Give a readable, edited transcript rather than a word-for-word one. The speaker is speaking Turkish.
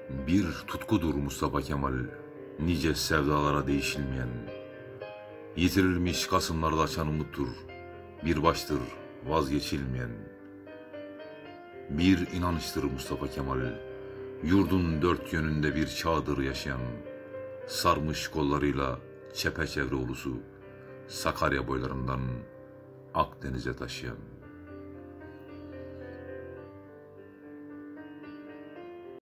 Bir tutkudur Mustafa Kemal, nice sevdalara değişilmeyen. Yitirilmiş Kasımlarda açan umuttur, bir baştır vazgeçilmeyen. Bir inanıştır Mustafa Kemal, yurdun dört yönünde bir çağdır yaşayan. Sarmış kollarıyla çepeçevre ulusu, Sakarya boylarından Akdeniz'e taşıyan.